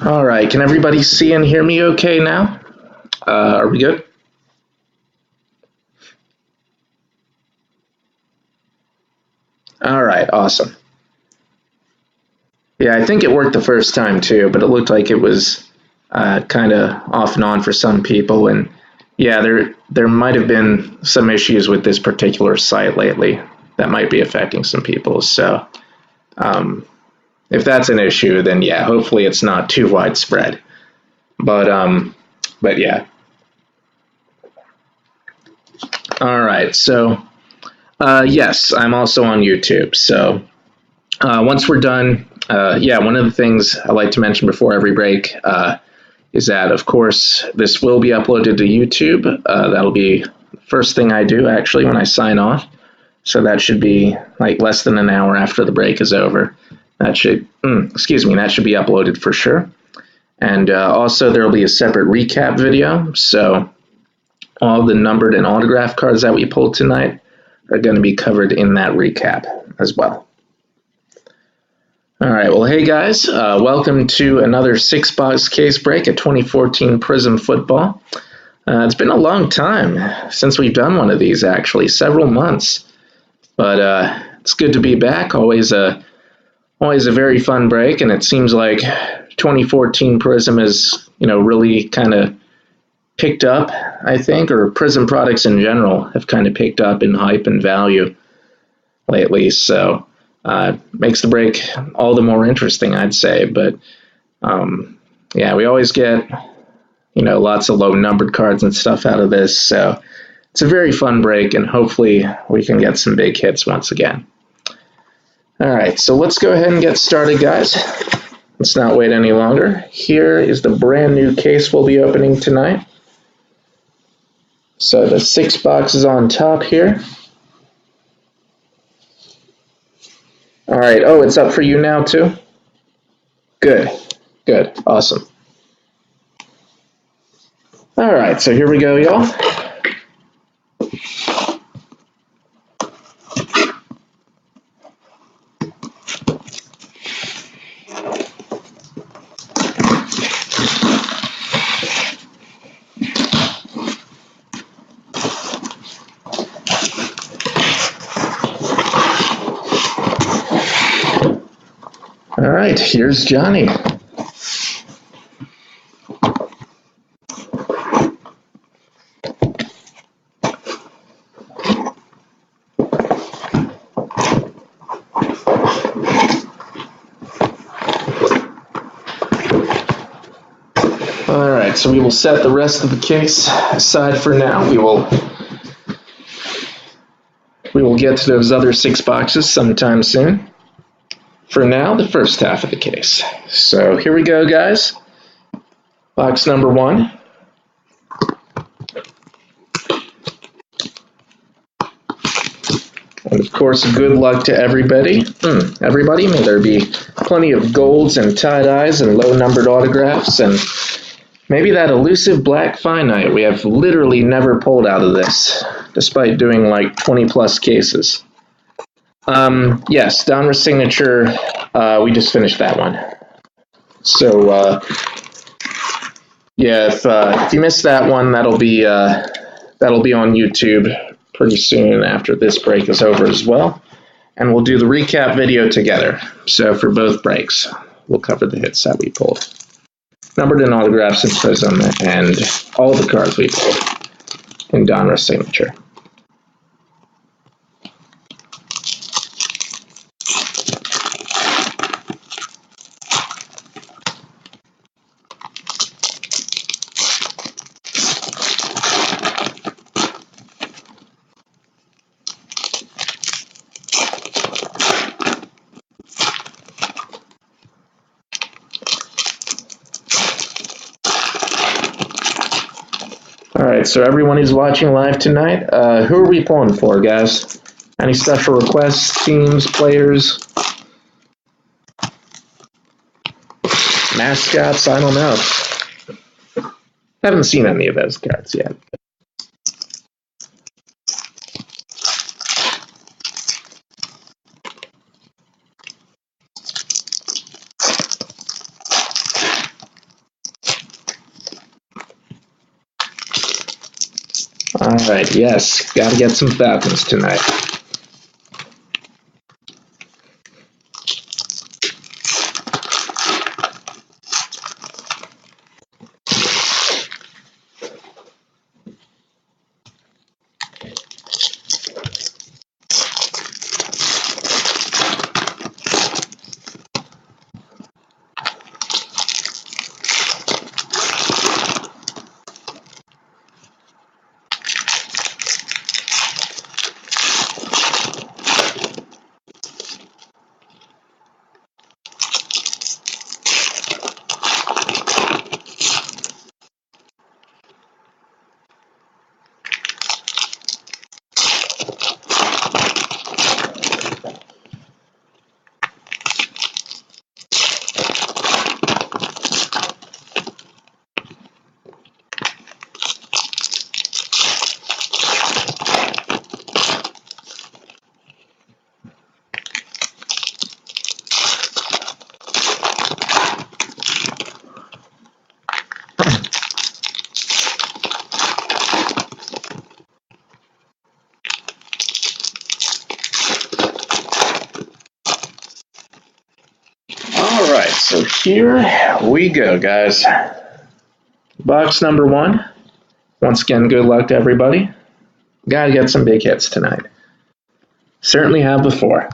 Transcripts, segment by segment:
All right, can everybody see and hear me okay now? Are we good? All right, awesome. Yeah, I think it worked the first time too, but it looked like it was kind of off and on for some people. And yeah, there might have been some issues with this particular site lately that might be affecting some people. So um, if that's an issue, then yeah, hopefully it's not too widespread. But but yeah. All right, so yes, I'm also on YouTube. So once we're done, yeah, one of the things I like to mention before every break is that, of course, this will be uploaded to YouTube. That'll be the first thing I do, actually, when I sign off. So that should be like less than an hour after the break is over. That should, excuse me, that should be uploaded for sure. And also, there will be a separate recap video. So all the numbered and autograph cards that we pulled tonight are going to be covered in that recap as well. All right, well, hey guys, welcome to another 6-box case break at 2014 Prizm Football. It's been a long time since we've done one of these, actually, several months. But it's good to be back. Always a very fun break, and it seems like 2014 Prizm is, really kind of picked up, I think, or Prizm products in general have kind of picked up in hype and value lately. So makes the break all the more interesting, I'd say. But yeah, we always get lots of low numbered cards and stuff out of this. So it's a very fun break, and hopefully we can get some big hits once again. All right, so let's go ahead and get started, guys. Let's not wait any longer. Here is the brand new case we'll be opening tonight. So the 6 boxes on top here. All right, oh, it's up for you now too? Good, awesome. All right, so here we go, y'all. All right, here's Johnny. All right, so we will set the rest of the case aside for now. We will get to those other 6 boxes sometime soon. For now, the first half of the case. So here we go, guys. Box number 1. And of course, good luck to everybody. May there be plenty of golds and tie-dyes and low-numbered autographs, and maybe that elusive black finite we have literally never pulled out of this, despite doing like 20-plus cases. Yes, Donruss signature, we just finished that one. So, yeah, if you missed that one, that'll be on YouTube pretty soon after this break is over as well. And we'll do the recap video together. So for both breaks, we'll cover the hits that we pulled. Numbered and autographs in Prizm, and all the cards we pulled in Donruss signature. All right, so everyone who's watching live tonight, who are we pulling for, guys? Any special requests, teams, players, mascots? I don't know. Haven't seen any of those cards yet. All right, yes, got to get some Falcons tonight. All right, so here we go, guys. Box number 1. Once again, good luck to everybody. Gotta get some big hits tonight. Certainly have before.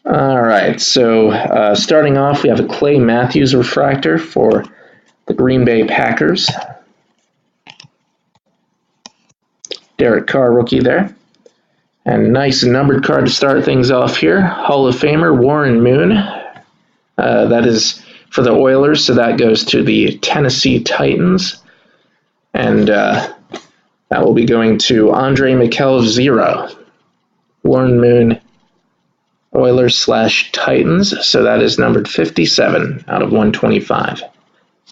All right, so starting off, we have a Clay Matthews refractor for the Green Bay Packers. Derek Carr rookie there. And nice numbered card to start things off here. Hall of Famer Warren Moon. That is for the Oilers, so that goes to the Tennessee Titans. And that will be going to Andre McKell 0. Warren Moon, Oilers / Titans. So that is numbered 57 out of 125.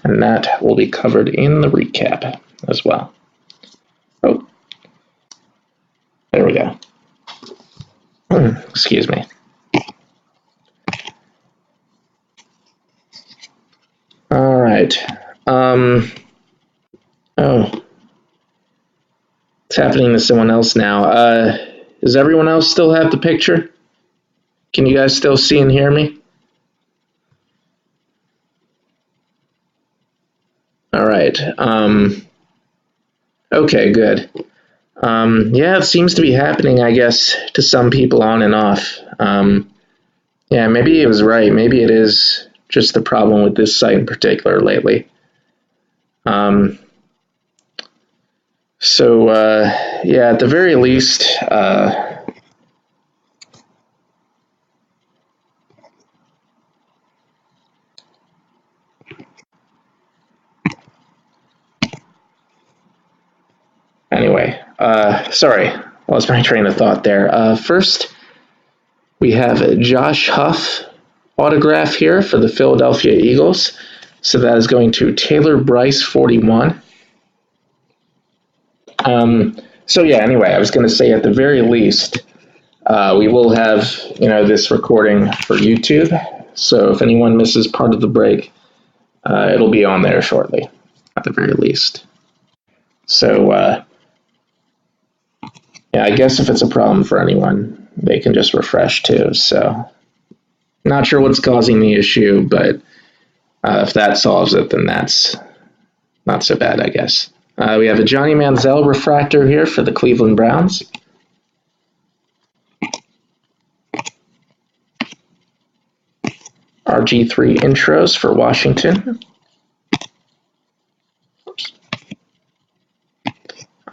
And that will be covered in the recap as well. Oh, there we go. Excuse me. All right. Oh, it's happening to someone else now. Does everyone else still have the picture? Can you guys still see and hear me? All right. Okay, good. Yeah, it seems to be happening, I guess, to some people on and off. Yeah, maybe it was right. Maybe it is just the problem with this site in particular lately. So, yeah, at the very least, anyway, sorry, lost my train of thought there. First, we have Josh Huff autograph here for the Philadelphia Eagles. So that is going to Taylor Bryce 41. So yeah, anyway, I was going to say at the very least, we will have, this recording for YouTube. So if anyone misses part of the break, it'll be on there shortly, at the very least. So yeah, I guess if it's a problem for anyone, they can just refresh too. So not sure what's causing the issue, but if that solves it, then that's not so bad, I guess. We have a Johnny Manziel refractor here for the Cleveland Browns. RG3 intros for Washington.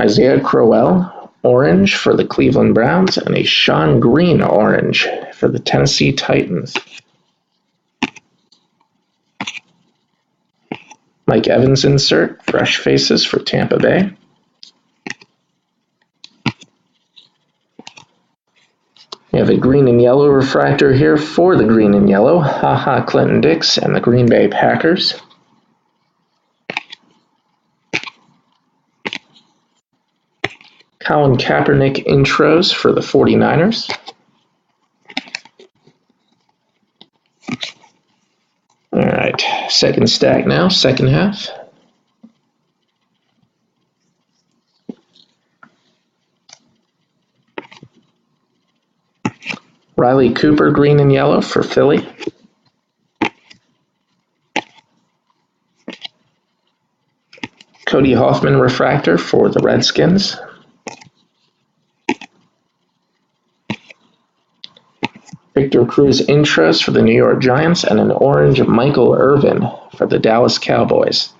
Isaiah Crowell, orange for the Cleveland Browns, and a Sean Green orange for the Tennessee Titans. Mike Evans insert, fresh faces for Tampa Bay. We have a green and yellow refractor here for the green and yellow. HaHa Clinton Dix and the Green Bay Packers. Colin Kaepernick intros for the 49ers. All right, second stack now, second half. Riley Cooper, green and yellow for Philly. Cody Hoffman refractor for the Redskins. Victor Cruz intros for the New York Giants, and an orange Michael Irvin for the Dallas Cowboys.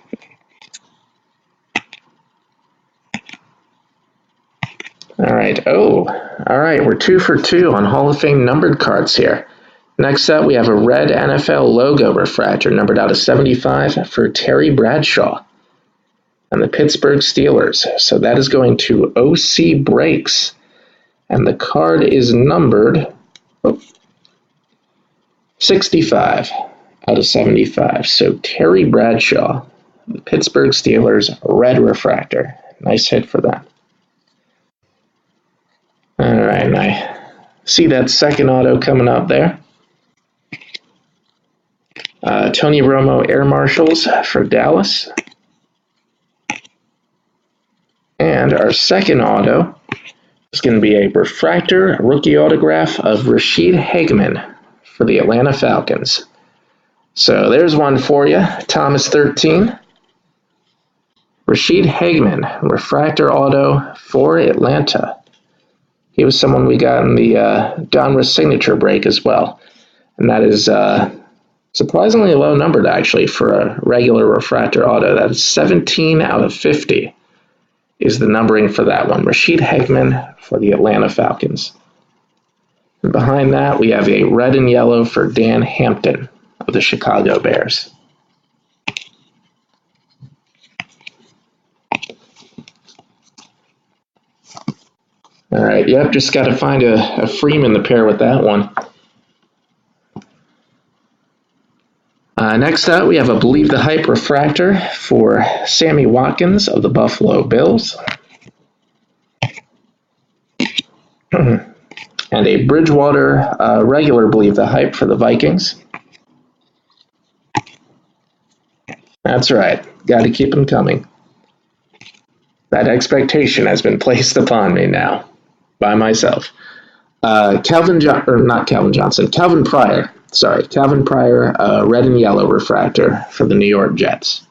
All right, we're 2 for 2 on Hall of Fame numbered cards here. Next up, we have a red NFL logo refractor, numbered out of 75 for Terry Bradshaw and the Pittsburgh Steelers. So that is going to OC Breaks, and the card is numbered 65 out of 75. So Terry Bradshaw, the Pittsburgh Steelers, red refractor. Nice hit for that. All right, and I see that second auto coming up there. Tony Romo Air Marshals for Dallas. And our second auto is going to be a refractor rookie autograph of Rashid Hageman for the Atlanta Falcons. So there's one for you, Thomas 13. Rashid Hageman, refractor auto for Atlanta. He was someone we got in the Donruss signature break as well. And that is surprisingly low numbered, actually, for a regular refractor auto. That is 17 out of 50 is the numbering for that one. Rashid Hageman for the Atlanta Falcons. And behind that, we have a red and yellow for Dan Hampton of the Chicago Bears. All right, yep, just got to find a Freeman to pair with that one. Next up, we have a Believe the Hype refractor for Sammy Watkins of the Buffalo Bills. And a Bridgewater regular Believe the Hype for the Vikings. That's right, got to keep them coming. That expectation has been placed upon me now by myself. Calvin Pryor. Sorry, Calvin Pryor, red and yellow refractor for the New York Jets.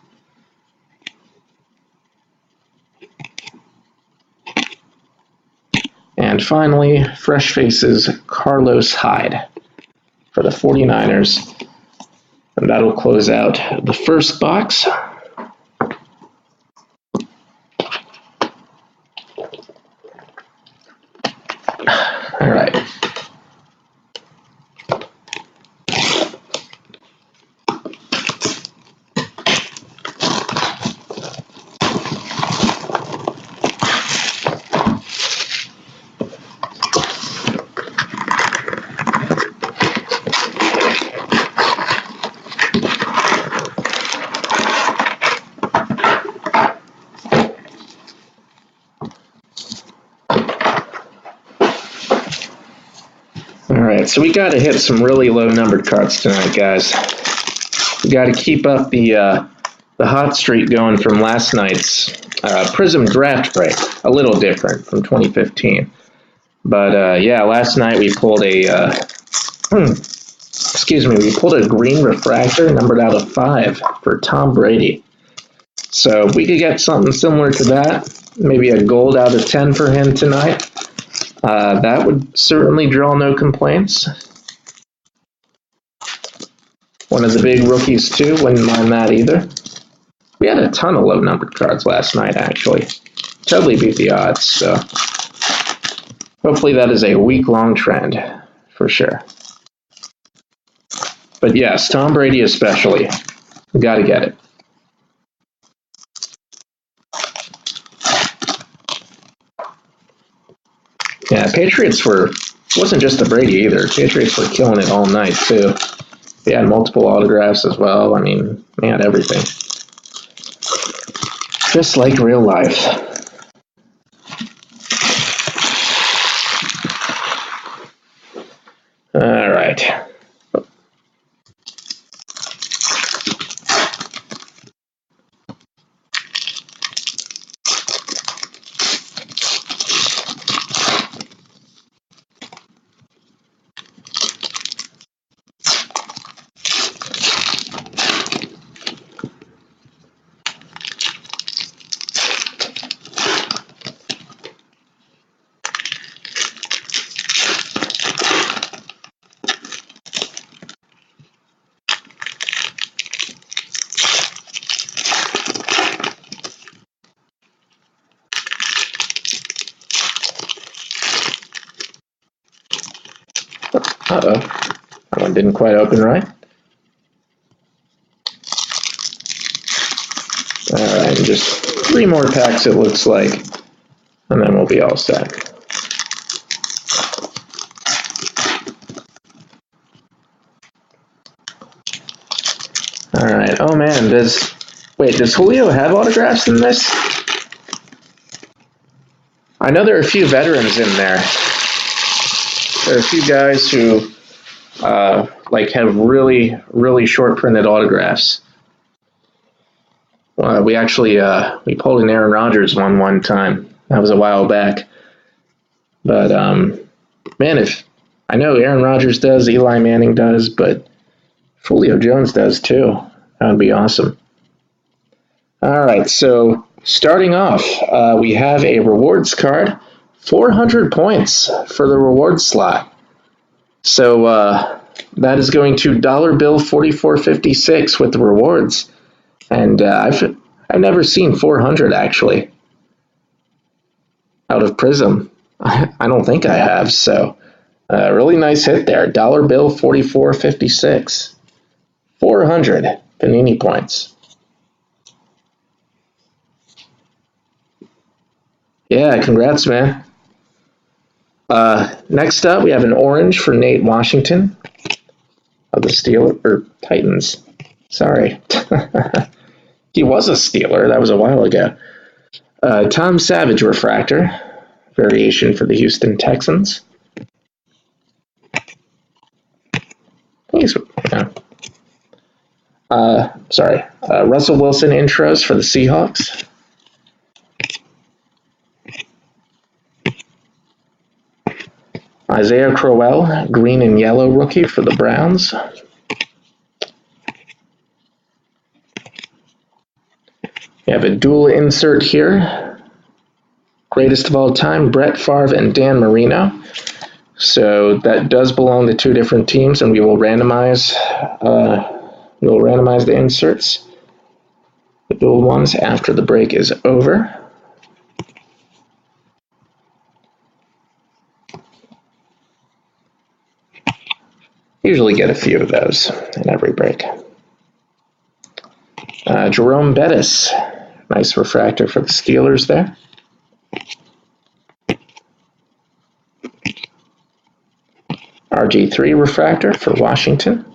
And finally, Fresh Faces, Carlos Hyde for the 49ers. And that'll close out the first box. All right. Alright, so we got to hit some really low numbered cards tonight, guys. We got to keep up the hot streak going from last night's Prizm draft break. A little different from 2015. But yeah, last night we pulled a we pulled a green refractor numbered out of 5 for Tom Brady. So if we could get something similar to that, maybe a gold out of 10 for him tonight, that would certainly draw no complaints. One of the big rookies, too. Wouldn't mind that either. We had a ton of low-numbered cards last night, actually. Totally beat the odds, so hopefully that is a week-long trend, for sure. But yes, Tom Brady especially. We got to get it. Yeah, Patriots wasn't just the Brady either. Patriots were killing it all night, too. They had multiple autographs as well. I mean, they had everything. Just like real life. All right. Uh-oh. That one didn't quite open right. Alright, just 3 more packs it looks like, and then we'll be all set. Alright, oh man, does Julio have autographs in this? I know there are a few veterans in there. There are a few guys who have really, really short printed autographs. We actually we pulled an Aaron Rodgers one time. That was a while back. But man, if I know Aaron Rodgers does, Eli Manning does, but Julio Jones does too. That would be awesome. All right, so starting off, we have a rewards card, 400 points for the rewards slot. So that is going to dollar bill 44.56 with the rewards, and I've never seen 400 actually out of Prizm. I don't think I have. So really nice hit there. Dollar bill 44.56, 400 Panini points. Yeah, congrats, man. Next up, we have an orange for Nate Washington of the Steelers, or Titans. Sorry. He was a Steeler. That was a while ago. Tom Savage refractor, variation for the Houston Texans. Russell Wilson intros for the Seahawks. Isaiah Crowell, green and yellow rookie for the Browns. We have a dual insert here. Greatest of all time, Brett Favre and Dan Marino. So that does belong to 2 different teams, and we will randomize the inserts, the dual ones, after the break is over. Usually get a few of those in every break. Jerome Bettis, nice refractor for the Steelers there. RG3 refractor for Washington.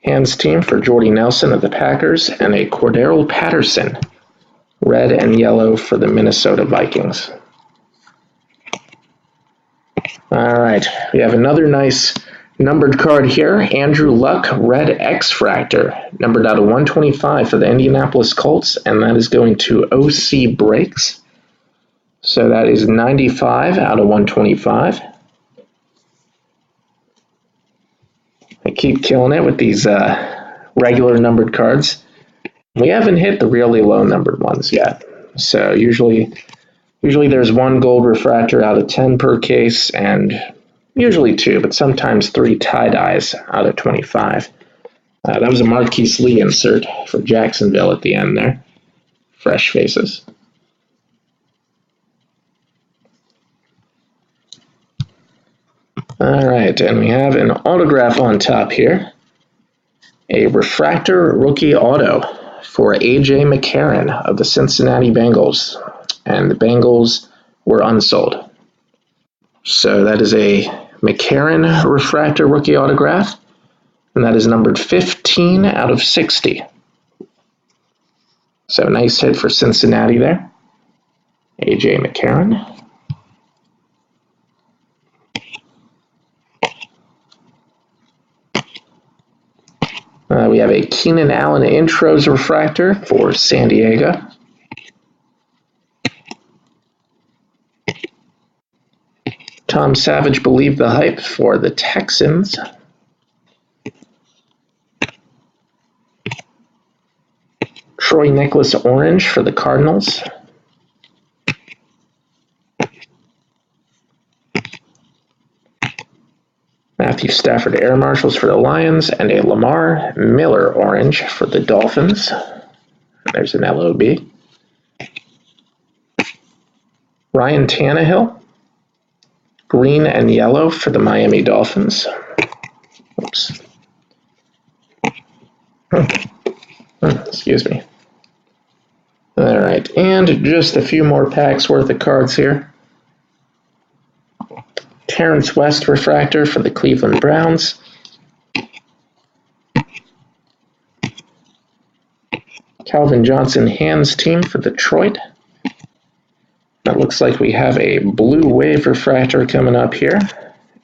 Hands team for Jordy Nelson of the Packers, and a Cordero Patterson, red and yellow for the Minnesota Vikings. All right, we have another nice numbered card here. Andrew Luck, red X-Fractor, numbered out of 125 for the Indianapolis Colts, and that is going to OC Breaks. So that is 95 out of 125. I keep killing it with these regular numbered cards. We haven't hit the really low numbered ones yet. So usually there's 1 gold refractor out of 10 per case, and usually 2, but sometimes 3 tie-dyes out of 25. That was a Marquise Lee insert for Jacksonville at the end there. Fresh faces. All right, and we have an autograph on top here. A refractor rookie auto for A.J. McCarron of the Cincinnati Bengals. And the Bengals were unsold. So that is a McCarron refractor rookie autograph, and that is numbered 15 out of 60. So nice hit for Cincinnati there. A.J. McCarron. We have a Keenan Allen intros refractor for San Diego. Tom Savage believed the hype for the Texans. Troy Nicholas orange for the Cardinals. Matthew Stafford air marshals for the Lions, and a Lamar Miller orange for the Dolphins. There's an LOB. Ryan Tannehill, green and yellow for the Miami Dolphins. Oops. Excuse me. All right, and just a few more packs worth of cards here. Terrence West refractor for the Cleveland Browns. Calvin Johnson hands team for Detroit. That looks like we have a blue wave refractor coming up here.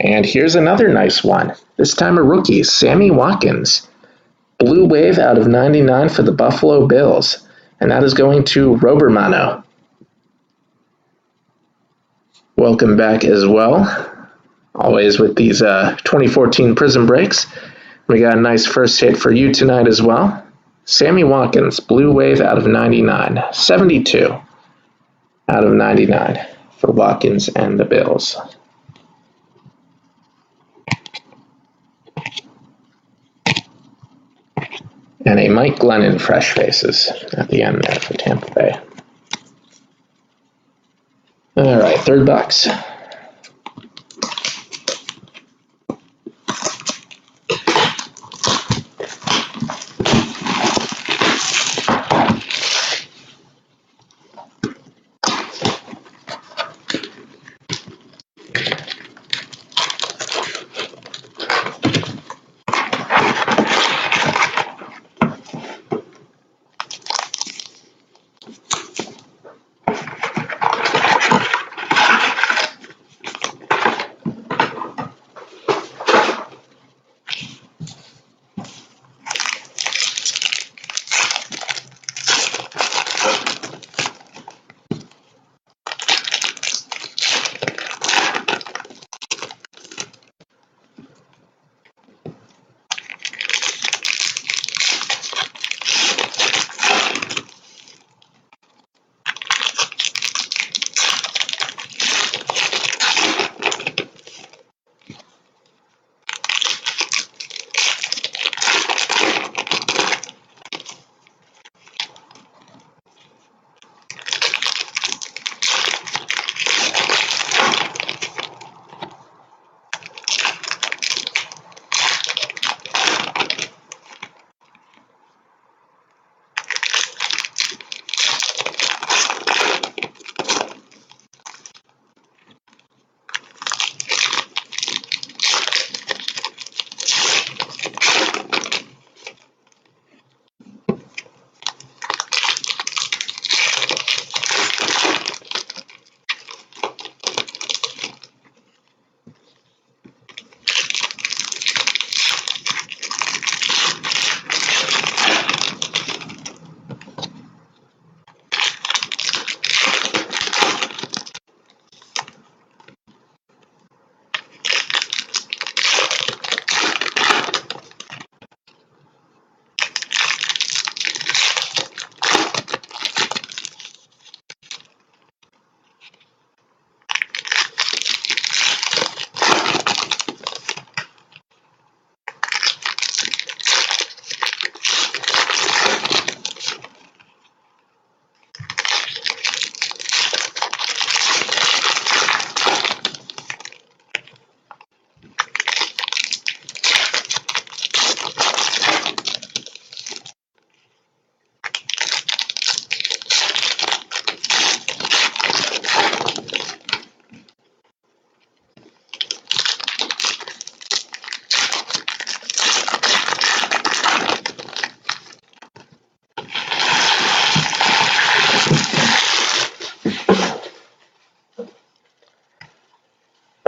And here's another nice one. This time a rookie, Sammy Watkins. Blue wave out of 99 for the Buffalo Bills. And that is going to Robermano. Welcome back as well. Always with these 2014 Prizm breaks. We got a nice first hit for you tonight as well. Sammy Watkins, blue wave out of 99. 72 out of 99 for Watkins and the Bills. And a Mike Glennon fresh faces at the end there for Tampa Bay. All right, third box.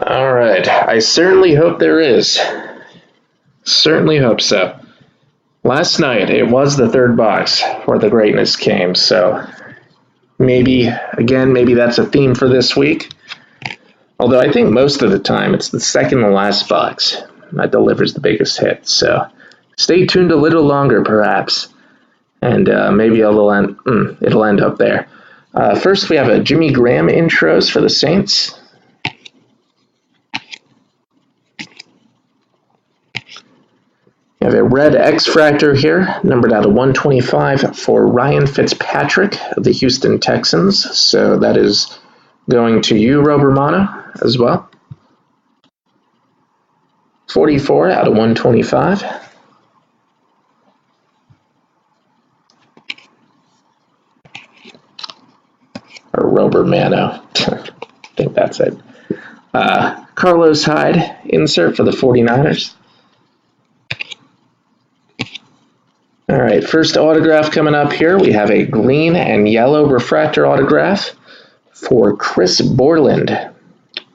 All right, I certainly hope there is. Certainly hope so. Last night, it was the third box where the greatness came, so maybe that's a theme for this week. Although I think most of the time it's the second to last box that delivers the biggest hit, so stay tuned a little longer perhaps, and maybe it'll end up there. First, we have a Jimmy Graham intros for the Saints. We have a red X-Fractor here, numbered out of 125 for Ryan Fitzpatrick of the Houston Texans. So that is Going to you, Romano, as well. 44 out of 125. Or Romano. I think that's it. Carlos Hyde insert for the 49ers. All right, first autograph coming up here. We have a green and yellow refractor autograph for Chris Borland,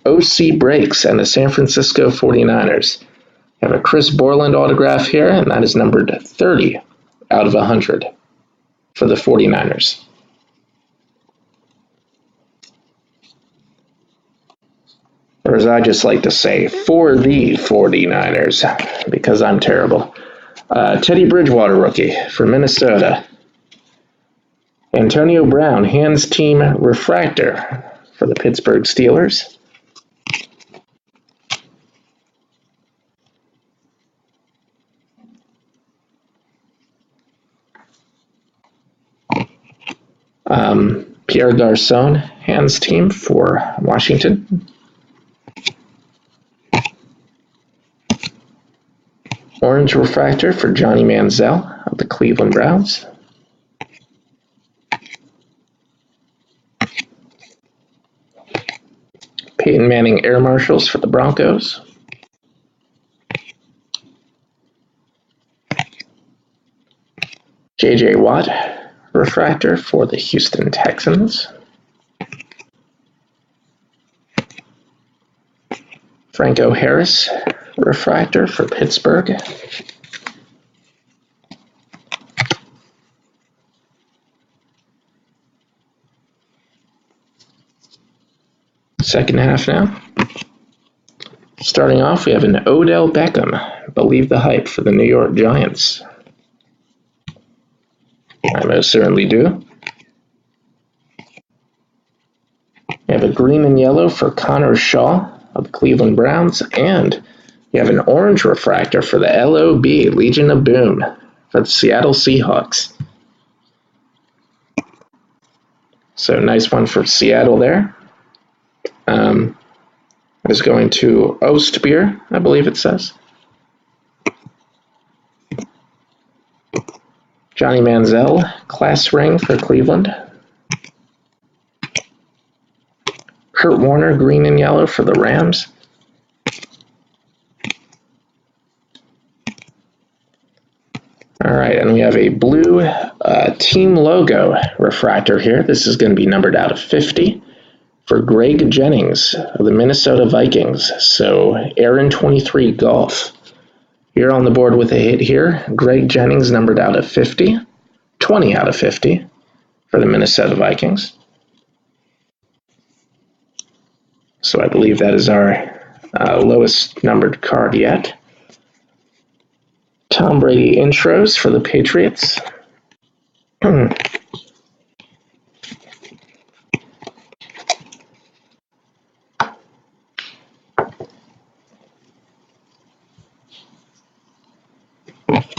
OC Breaks, and the San Francisco 49ers. We have a Chris Borland autograph here, and that is numbered 30 out of 100 for the 49ers. Or as I just like to say, for the 49ers, because I'm terrible. Teddy Bridgewater rookie for Minnesota. Antonio Brown, hands team refractor for the Pittsburgh Steelers. Pierre Garçon, hands team for Washington. Orange refractor for Johnny Manziel of the Cleveland Browns. Peyton Manning Air Marshals for the Broncos. J.J. Watt refractor for the Houston Texans. Franco Harris refractor for Pittsburgh. Second half now. Starting off, we have an Odell Beckham, Believe the Hype for the New York Giants. I most certainly do. We have a green and yellow for Connor Shaw of the Cleveland Browns, and we have an orange refractor for the LOB, Legion of Boom, for the Seattle Seahawks. So nice one for Seattle there. Is going to Ostbier, I believe it says. Johnny Manziel, class ring for Cleveland. Kurt Warner, green and yellow for the Rams. All right, and we have a blue team logo refractor here. This is going to be numbered out of 50 for Greg Jennings of the Minnesota Vikings. So Aaron 23 Golf. You're on the board with a hit here. Greg Jennings numbered out of 50. 20 out of 50 for the Minnesota Vikings. So I believe that is our lowest numbered card yet. Tom Brady intros for the Patriots.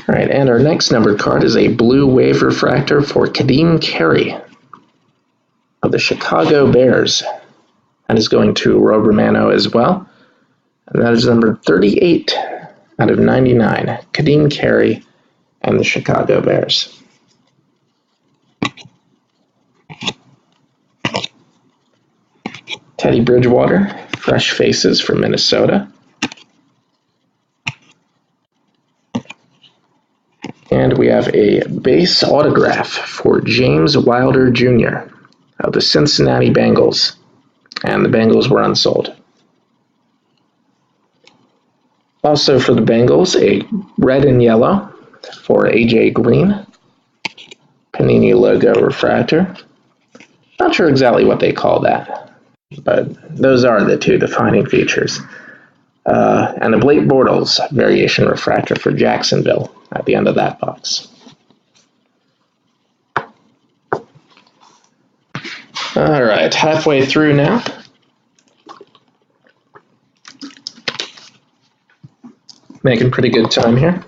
All right, and our next numbered card is a blue wave refractor for Kadeem Carey of the Chicago Bears. That is going to Rob Romano as well. And that is number 38 out of 99. Kadeem Carey and the Chicago Bears. Teddy Bridgewater, fresh faces for Minnesota. And we have a base autograph for James Wilder Jr. of the Cincinnati Bengals. And the Bengals were unsold. Also for the Bengals, a red and yellow for AJ Green. Panini logo refractor. Not sure exactly what they call that, but those are the two defining features. And a Blake Bortles variation refractor for Jacksonville at the end of that box. All right, halfway through now. Making pretty good time here.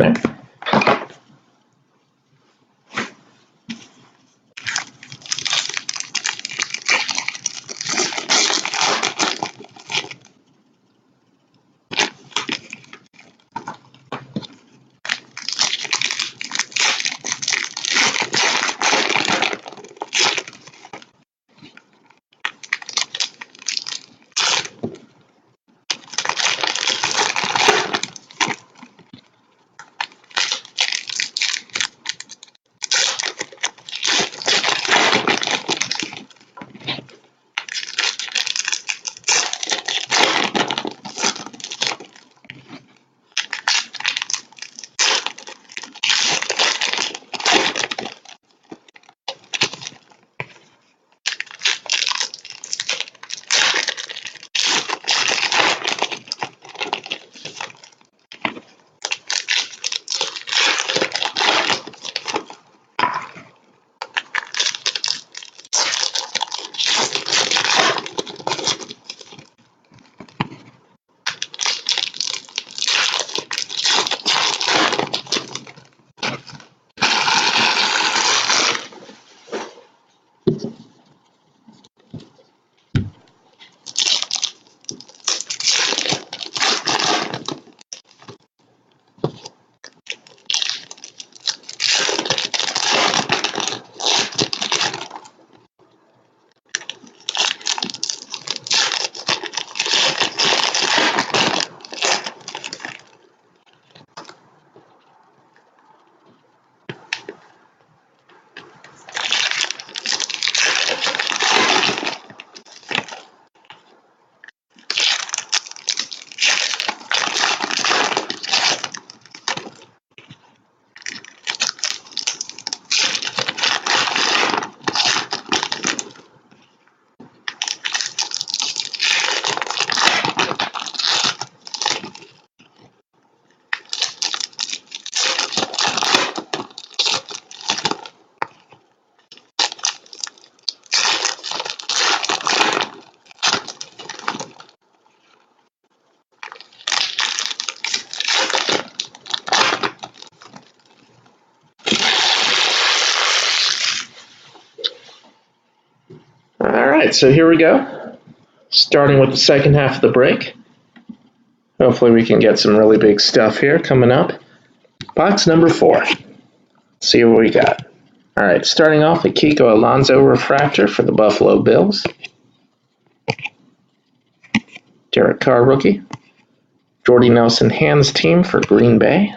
in there. Alright, so here we go. Starting with the second half of the break. Hopefully we can get some really big stuff here coming up. Box number 4. Let's see what we got. Alright, starting off the Kiko Alonso refractor for the Buffalo Bills. Derek Carr rookie. Jordy Nelson hands team for Green Bay.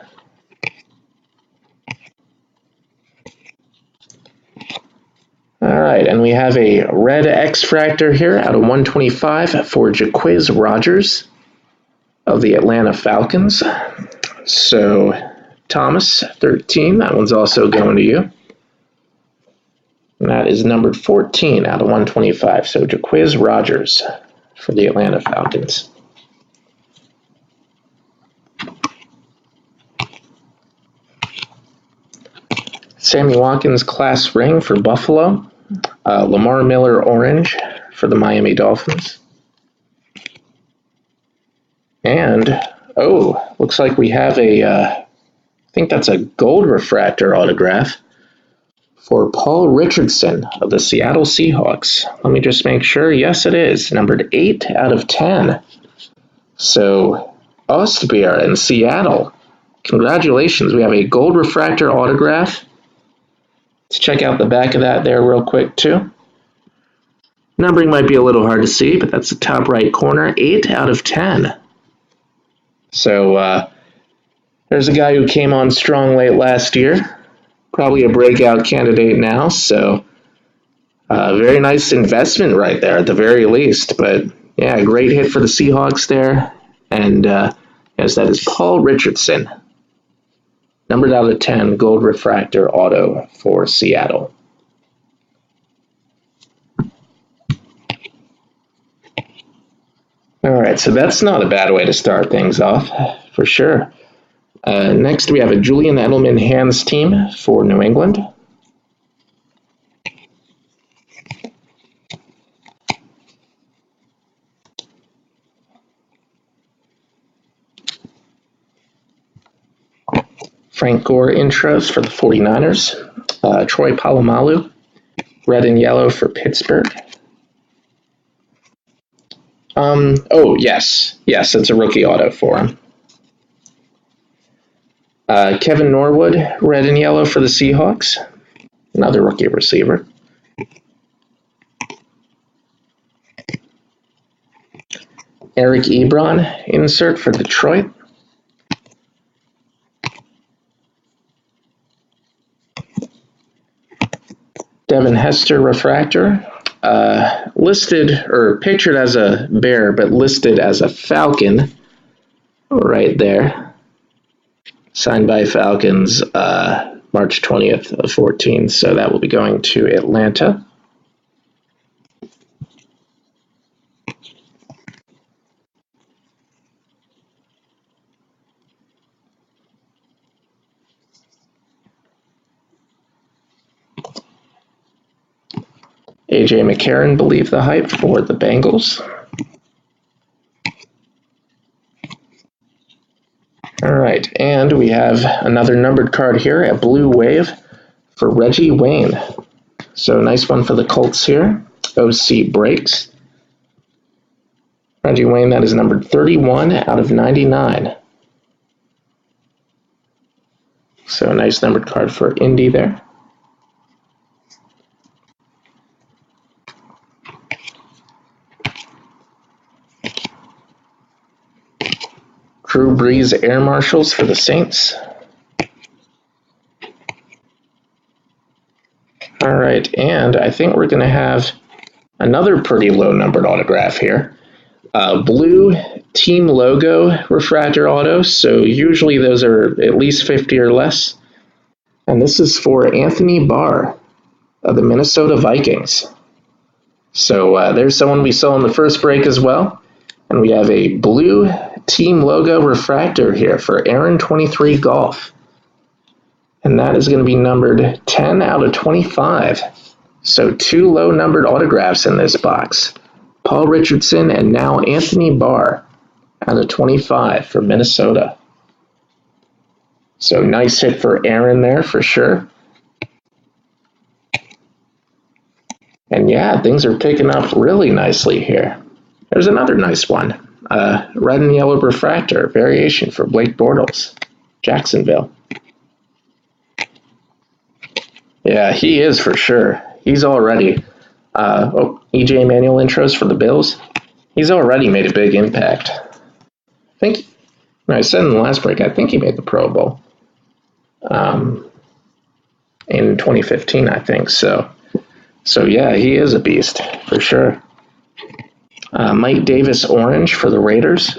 Alright, and we have a red X-Fractor here out of 125 for Jaquiz Rogers of the Atlanta Falcons. So, Thomas, 13, that one's also going to you. And that is numbered 14 out of 125. So, Jaquiz Rogers for the Atlanta Falcons. Sammy Watkins class ring for Buffalo. Lamar Miller orange for the Miami Dolphins. And, looks like we have I think that's a gold refractor autograph for Paul Richardson of the Seattle Seahawks. Let me just make sure. Yes, it is. Numbered 8 out of 10. So, Ostbier in Seattle. Congratulations. We have a gold refractor autograph. Let's check out the back of that there real quick, too. Numbering might be a little hard to see, but that's the top right corner. 8 out of 10. So, there's a guy who came on strong late last year. Probably a breakout candidate now, so very nice investment right there at the very least. But yeah, great hit for the Seahawks there. And yes, that is Paul Richardson. Numbered out of 10, gold refractor auto for Seattle. All right, so that's not a bad way to start things off, for sure. Next, we have a Julian Edelman hands team for New England. Frank Gore intros for the 49ers. Troy Polamalu, red and yellow for Pittsburgh. Oh, yes, it's a rookie auto for him. Kevin Norwood, red and yellow for the Seahawks. Another rookie receiver. Eric Ebron, insert for Detroit. Devin Hester, refractor. Listed or pictured as a bear, but listed as a falcon right there. Signed by Falcons March 20th of 14, so that will be going to Atlanta. AJ McCarron, believe the hype for the Bengals. All right, and we have another numbered card here, a blue wave for Reggie Wayne. So nice one for the Colts here. OC breaks. Reggie Wayne, that is numbered 31 out of 99. So nice numbered card for Indy there. Drew Brees Air Marshals for the Saints. All right, and I think we're going to have another pretty low numbered autograph here. Blue team logo refractor auto, so usually those are at least 50 or less. And this is for Anthony Barr of the Minnesota Vikings. So there's someone we saw in the first break as well. And we have a blue team logo refractor here for Aaron 23 Golf. And that is going to be numbered 10 out of 25. So 2 low numbered autographs in this box. Paul Richardson and now Anthony Barr out of 25 for Minnesota. So nice hit for Aaron there for sure. And yeah, things are picking up really nicely here. There's another nice one. Red and yellow refractor variation for Blake Bortles, Jacksonville. Yeah, he is for sure. He's already, EJ Manuel intros for the Bills. He's already made a big impact. I think, I said in the last break, I think he made the Pro Bowl in 2015, I think. So yeah, he is a beast for sure. Mike Davis orange for the Raiders.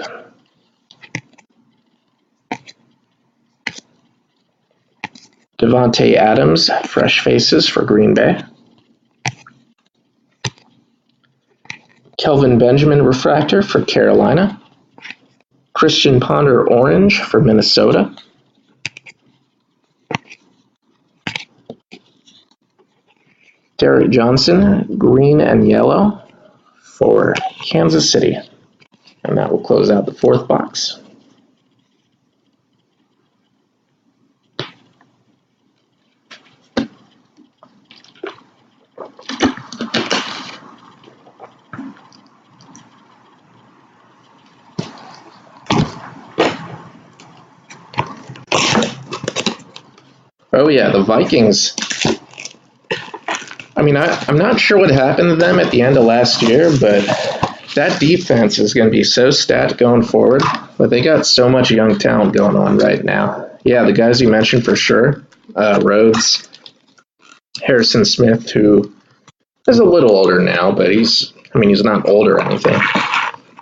Devontae Adams, fresh faces for Green Bay. Kelvin Benjamin refractor for Carolina. Christian Ponder orange for Minnesota. Derek Johnson, green and yellow for Kansas City. And that will close out the fourth box. Oh yeah, the Vikings. I mean, I'm not sure what happened to them at the end of last year, but that defense is going to be so stacked going forward. But they got so much young talent going on right now. Yeah, the guys you mentioned for sure. Rhodes, Harrison Smith, who is a little older now, but he's not old or anything.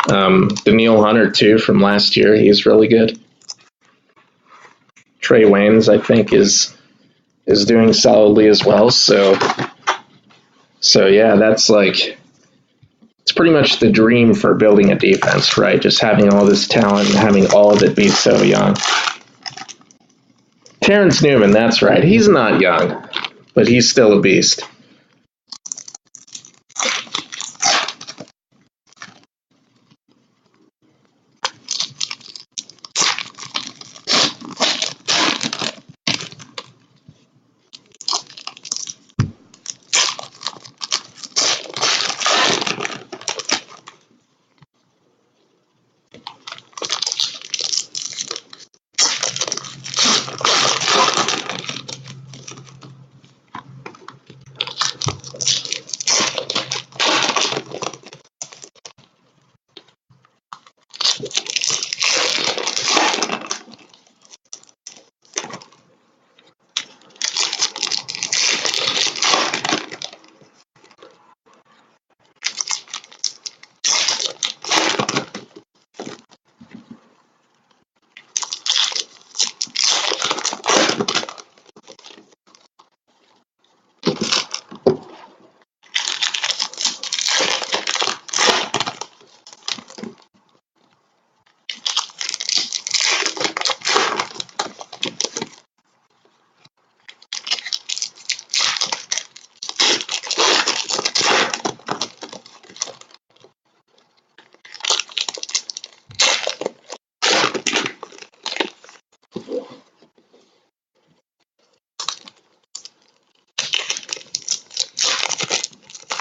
Daniil Hunter, too, from last year. He's really good. Trey Waynes, I think, is doing solidly as well. So yeah, that's like, it's pretty much the dream for building a defense, right? Just having all this talent and having all of it be so young. Terrence Newman, that's right. He's not young, but he's still a beast.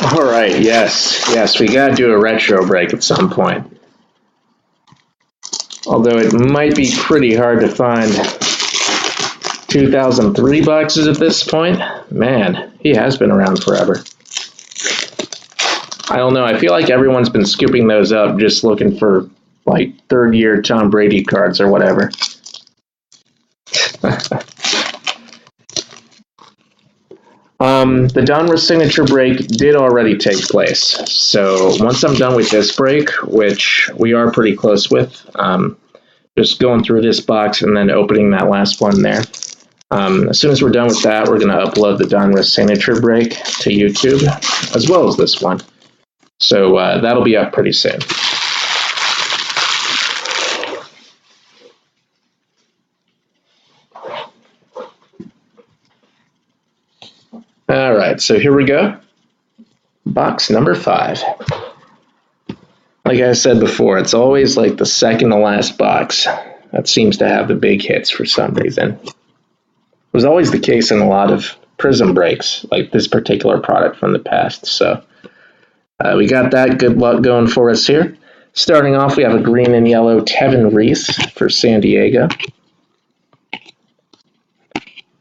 All right, yes, we gotta do a retro break at some point. Although it might be pretty hard to find 2003 boxes at this point. Man, he has been around forever. I don't know, I feel like everyone's been scooping those up just looking for like third year Tom Brady cards or whatever. The Donruss signature break did already take place. So once I'm done with this break, which we are pretty close with, just going through this box and then opening that last one there. As soon as we're done with that, we're going to upload the Donruss signature break to YouTube, as well as this one. So that'll be up pretty soon. All right, so here we go. Box number 5. Like I said before, it's always like the second to last box that seems to have the big hits for some reason. It was always the case in a lot of Prizm breaks, like this particular product from the past. So we got that. Good luck going for us here. Starting off, we have a green and yellow Tevin Reese for San Diego.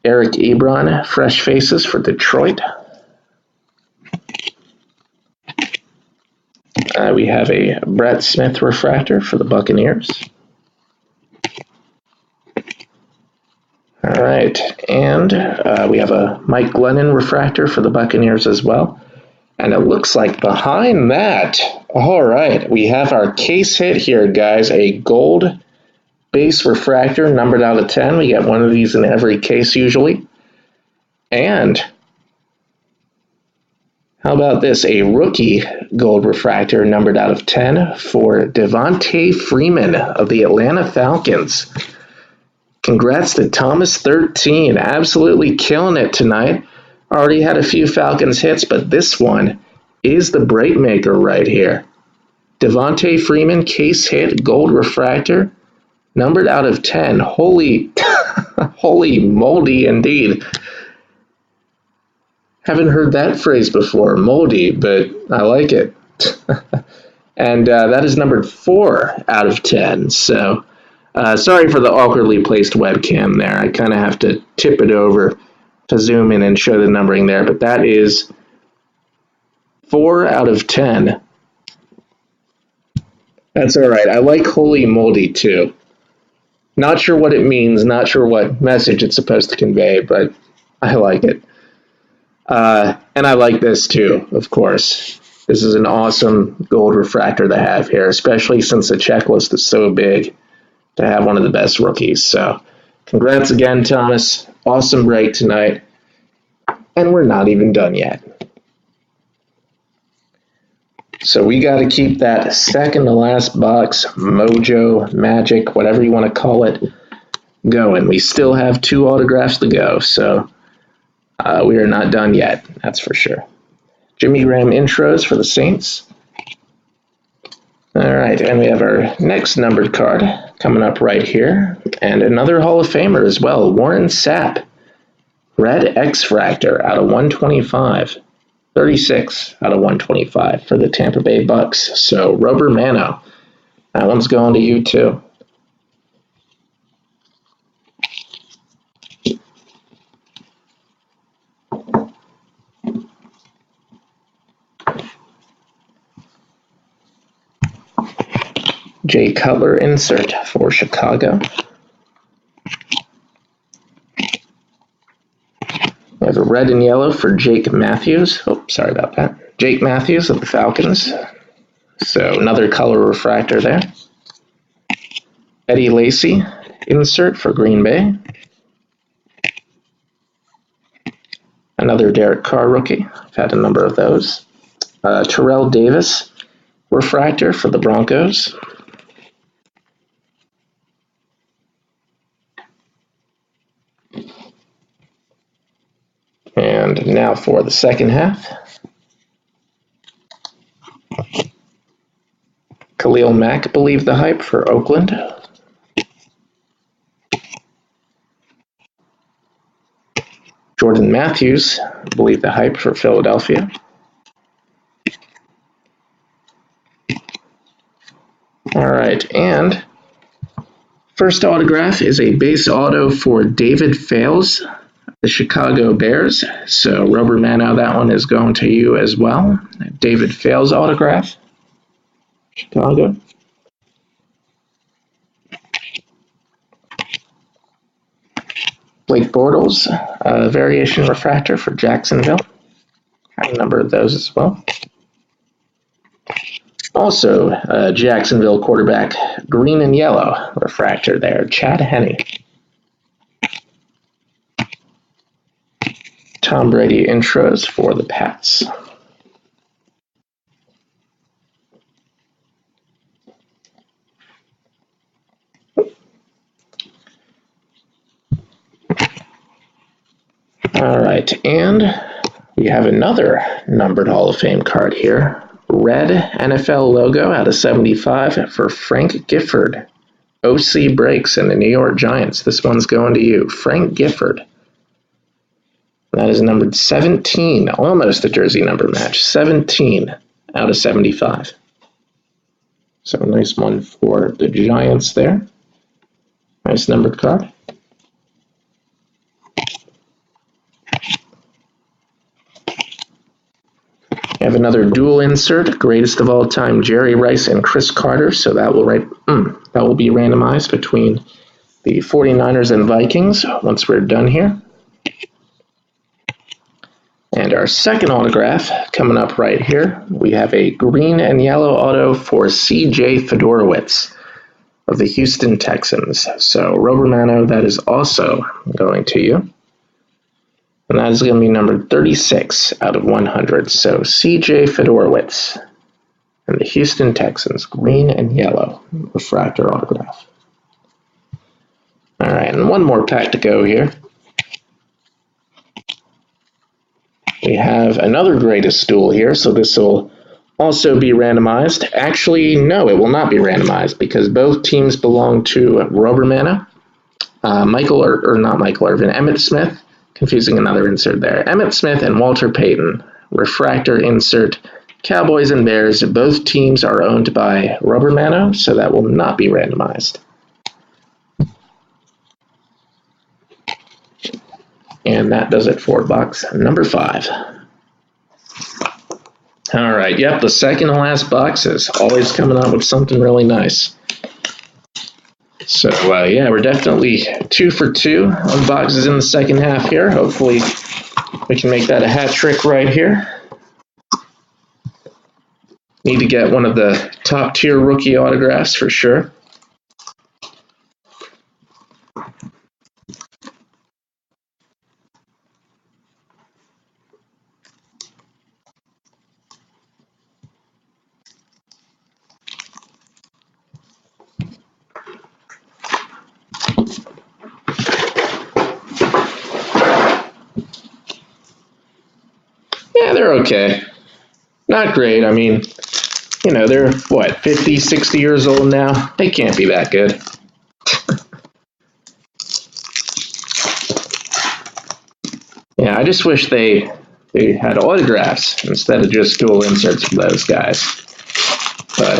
Eric Ebron, Fresh Faces for Detroit. We have a Brett Smith refractor for the Buccaneers. All right, and we have a Mike Glennon refractor for the Buccaneers as well. And it looks like behind that, all right, we have our case hit here, guys, a gold base refractor numbered out of 10. We get one of these in every case usually. And how about this? A rookie gold refractor numbered out of 10 for Devontae Freeman of the Atlanta Falcons. Congrats to Thomas13. Absolutely killing it tonight. Already had a few Falcons hits, but this one is the break maker right here. Devontae Freeman, case hit, gold refractor, numbered out of 10. Holy, holy moldy indeed. Haven't heard that phrase before, moldy, but I like it. And that is numbered 4 out of 10. So sorry for the awkwardly placed webcam there. I kind of have to tip it over to zoom in and show the numbering there, but that is 4 out of 10. That's all right. I like holy moldy too. Not sure what it means, not sure what message it's supposed to convey, but I like it. And I like this too, of course. This is an awesome gold refractor to have here, especially since the checklist is so big to have one of the best rookies. So congrats again, Thomas. Awesome break tonight. And we're not even done yet. So we got to keep that second to last box, mojo, magic, whatever you want to call it, going. We still have 2 autographs to go, so we are not done yet, that's for sure. Jimmy Graham intros for the Saints. All right, and we have our next numbered card coming up right here, and another Hall of Famer as well, Warren Sapp. Red X-Fractor out of 125. 36 out of 125 for the Tampa Bay Bucks. So, Rubber Mano, that one's going to you too. Jay Cutler insert for Chicago. We have a red and yellow for Jake Matthews. Oh, sorry about that. Jake Matthews of the Falcons. So another color refractor there. Eddie Lacy insert for Green Bay. Another Derek Carr rookie. I've had a number of those. Terrell Davis refractor for the Broncos. And now for the second half. Khalil Mack believed the hype for Oakland. Jordan Matthews, I believe the hype for Philadelphia. All right, and first autograph is a base auto for David Fales, the Chicago Bears. So Rubber Mano, that one is going to you as well. David Fales autograph, Chicago. Blake Bortles, variation refractor for Jacksonville. Have a number of those as well. Also, Jacksonville quarterback, green and yellow refractor there, Chad Henne. Tom Brady intros for the Pats. All right, and we have another numbered Hall of Fame card here. Red NFL logo out of 75 for Frank Gifford. OC breaks in the New York Giants. This one's going to you, Frank Gifford. That is numbered 17, almost a jersey number match. 17 out of 75. So a nice one for the Giants there. Nice numbered card. We have another dual insert, greatest of all time, Jerry Rice and Chris Carter. So that will be randomized between the 49ers and Vikings once we're done here. And our second autograph coming up right here, we have a green and yellow auto for CJ Fedorowicz of the Houston Texans. So Rubber Mano, that is also going to you. And that is going to be numbered 36 out of 100. So CJ Fedorowicz and the Houston Texans, green and yellow refractor autograph. All right, and one more pack to go here. We have another greatest duel here, so this will also be randomized. Actually, no, it will not be randomized because both teams belong to Rubber Mano. Emmitt Smith. Confusing another insert there. Emmitt Smith and Walter Payton. Refractor insert. Cowboys and Bears. Both teams are owned by Rubber Mano, so that will not be randomized. And that does it for box number 5. All right, yep, the second to last box is always coming out with something really nice. So, yeah, we're definitely 2 for 2 on boxes in the second half here. Hopefully we can make that a hat trick right here. Need to get one of the top tier rookie autographs for sure. Yeah, they're okay. Not great. I mean, you know, they're, 50, 60 years old now? They can't be that good. Yeah, I just wish they had autographs instead of just dual inserts for those guys. But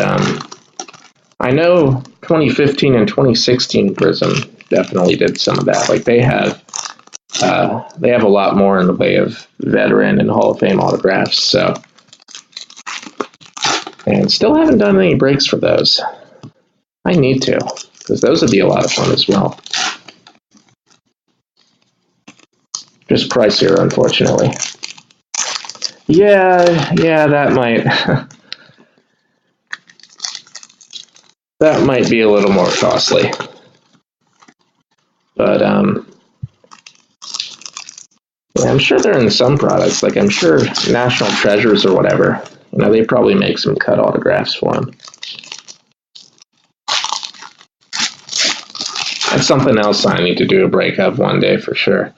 I know 2015 and 2016 Prizm definitely did some of that. Like they have a lot more in the way of veteran and Hall of Fame autographs. So, and still haven't done any breaks for those. I need to, because those would be a lot of fun as well. Just pricier, unfortunately. Yeah, that might that might be a little more costly. But yeah, I'm sure they're in some products. Like I'm sure National Treasures or whatever. You know, they probably make some cut autographs for them. That's something else I need to do a break of one day for sure.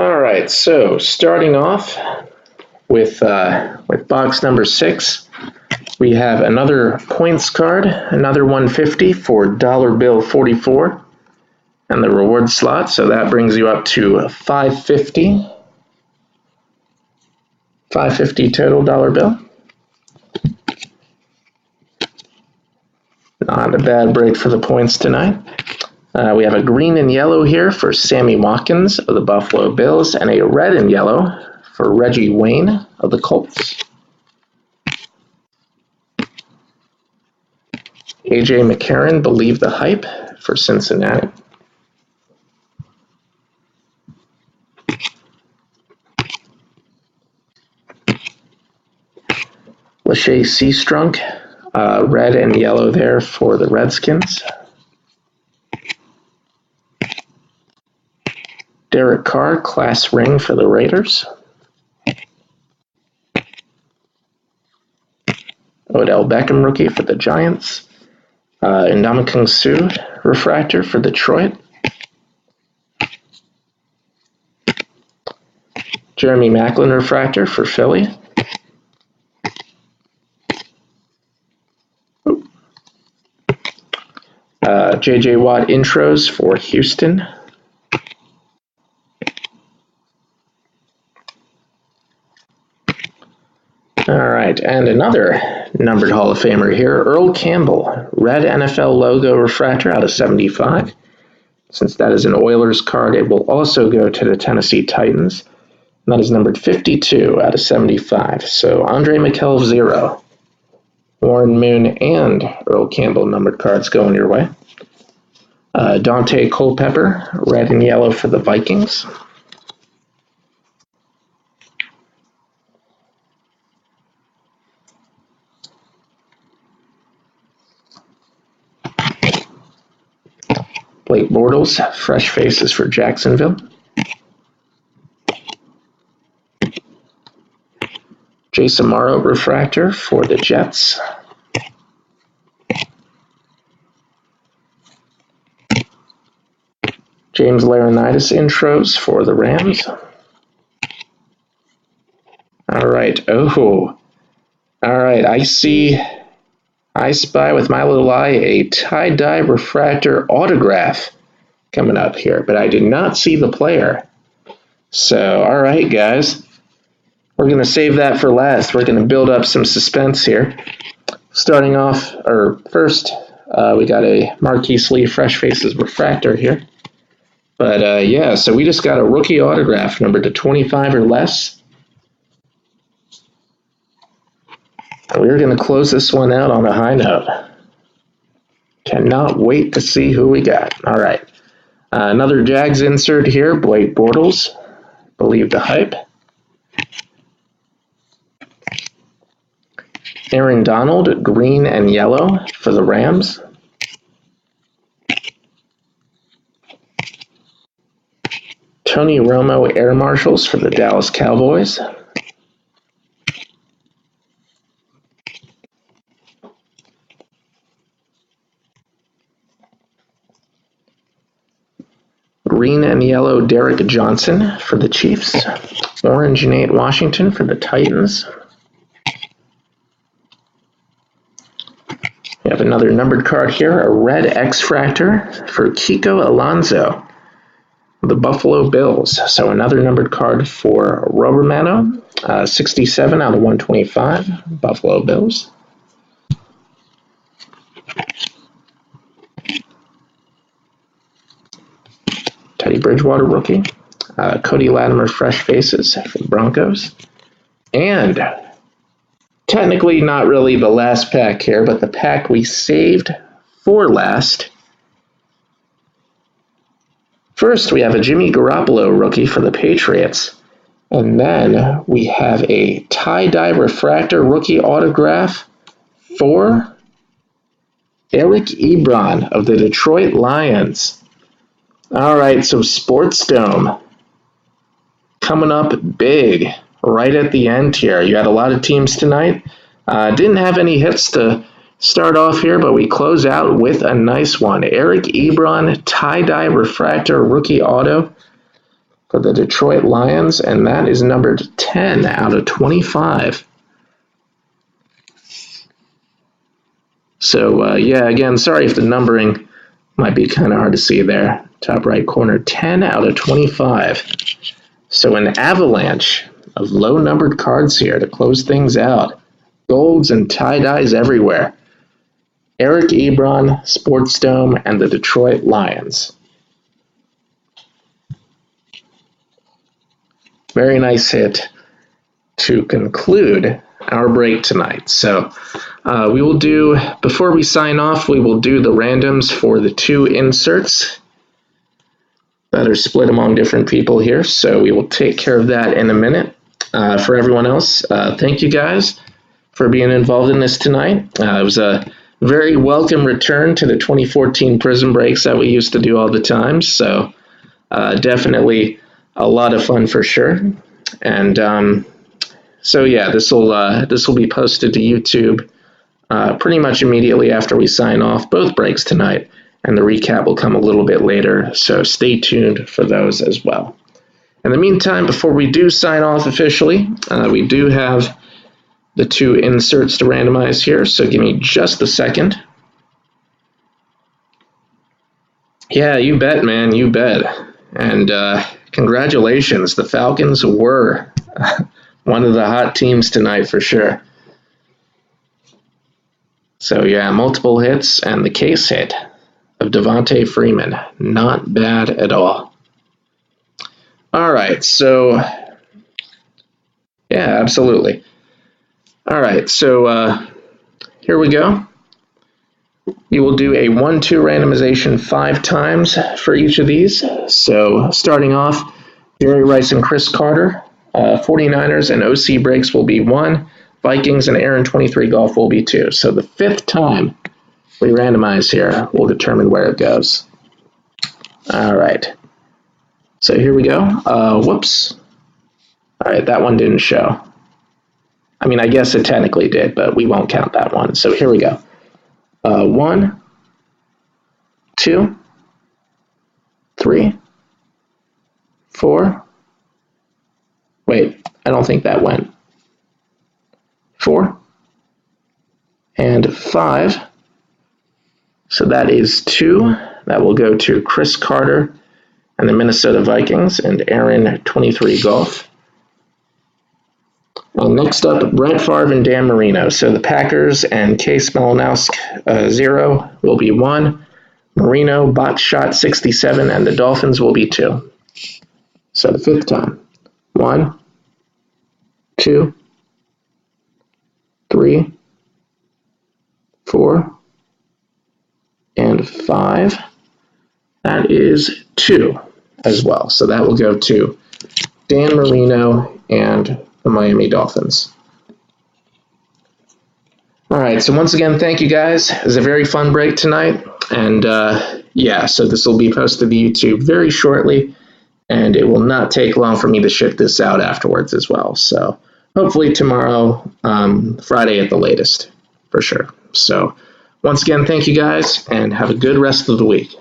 All right, so starting off with box number 6, we have another points card, another 150 for dollar bill 44, and the reward slot. So that brings you up to 550. 550 total dollar bill. Not a bad break for the points tonight. We have a green and yellow here for Sammy Watkins of the Buffalo Bills, and a red and yellow for Reggie Wayne of the Colts. A.J. McCarron, Believe the Hype for Cincinnati. Lachey Seastrunk, red and yellow there for the Redskins. Derek Carr, class ring for the Raiders. Odell Beckham rookie for the Giants. Ndamukong Suh refractor for Detroit. Jeremy Maclin refractor for Philly. J.J. Watt intros for Houston. All right, and another numbered Hall of Famer here, Earl Campbell, red NFL logo refractor out of 75. Since that is an Oilers card, it will also go to the Tennessee Titans. And that is numbered 52 out of 75. So Andre McKell 0. Warren Moon and Earl Campbell numbered cards going your way. Dante Culpepper, red and yellow for the Vikings. Blake Bortles, fresh faces for Jacksonville. Jason Morrow refractor for the Jets. James Laurinaitis intros for the Rams. All right. All right. I spy with my little eye a tie-dye refractor autograph coming up here, but I did not see the player. So, all right, guys. We're going to save that for last. We're going to build up some suspense here. Starting off, first, we got a Marquise Lee Fresh Faces refractor here. But yeah, so we just got a rookie autograph numbered to 25 or less. And we're going to close this one out on a high note. Cannot wait to see who we got. All right. Another Jags insert here, Blake Bortles, Believe the Hype. Aaron Donald, green and yellow for the Rams. Tony Romo Air Marshals for the Dallas Cowboys. Green and yellow Derek Johnson for the Chiefs. Orange Nate Washington for the Titans. We have another numbered card here, a red X-Fractor for Kiko Alonso, the Buffalo Bills. So another numbered card for Romano, 67 out of 125, Buffalo Bills. Teddy Bridgewater rookie. Cody Latimer Fresh Faces for the Broncos. And technically not really the last pack here, but the pack we saved for last. First, we have a Jimmy Garoppolo rookie for the Patriots. And then we have a tie-dye refractor rookie autograph for Eric Ebron of the Detroit Lions. All right, so Sports Dome coming up big right at the end here. You had a lot of teams tonight. Didn't have any hits to start off here, but we close out with a nice one. Eric Ebron tie-dye refractor rookie auto for the Detroit Lions, and that is numbered 10 out of 25. So, yeah, again, sorry if the numbering might be kind of hard to see there. Top right corner, 10 out of 25. So an avalanche of low-numbered cards here to close things out. Golds and tie-dyes everywhere. Eric Ebron, Sports Dome, and the Detroit Lions. Very nice hit to conclude our break tonight. So we will do, before we sign off, we will do the randoms for the 2 inserts that are split among different people here. So we will take care of that in a minute. For everyone else, thank you guys for being involved in this tonight. It was a very welcome return to the 2014 Prizm breaks that we used to do all the time. So definitely a lot of fun for sure. And so yeah, this will be posted to YouTube pretty much immediately after we sign off both breaks tonight, and the recap will come a little bit later, so stay tuned for those as well. In the meantime, before we do sign off officially, we do have the 2 inserts to randomize here, so give me just a second. Yeah, you bet, man, you bet. And congratulations, the Falcons were one of the hot teams tonight for sure. So yeah, multiple hits and the case hit of Devontae Freeman. Not bad at all. All right, so yeah, absolutely. All right, so here we go. You will do a 1-2 randomization 5 times for each of these. So starting off, Jerry Rice and Chris Carter. 49ers and OC breaks will be 1. Vikings and Aaron 23 golf will be 2. So the 5th time we randomize here will determine where it goes. All right. So here we go. Whoops. All right, that one didn't show. I mean, I guess it technically did, but we won't count that one. So here we go. 1, 2, 3, 4. Wait, I don't think that went. 4 and 5. So that is 2. That will go to Chris Carter and the Minnesota Vikings and Aaron 23 golf. And next up, Brett Favre and Dan Marino. So the Packers and Case Malinowski 0 will be 1. Marino, Bot Shot 67, and the Dolphins will be 2. So the 5th time. 1, 2, 3, 4, and 5. That is 2 as well. So that will go to Dan Marino and the Miami Dolphins. All right, so once again, thank you guys. It was a very fun break tonight. And yeah, so this will be posted to YouTube very shortly, and it will not take long for me to ship this out afterwards as well. So hopefully tomorrow, Friday at the latest, for sure. So once again, thank you guys, and have a good rest of the week.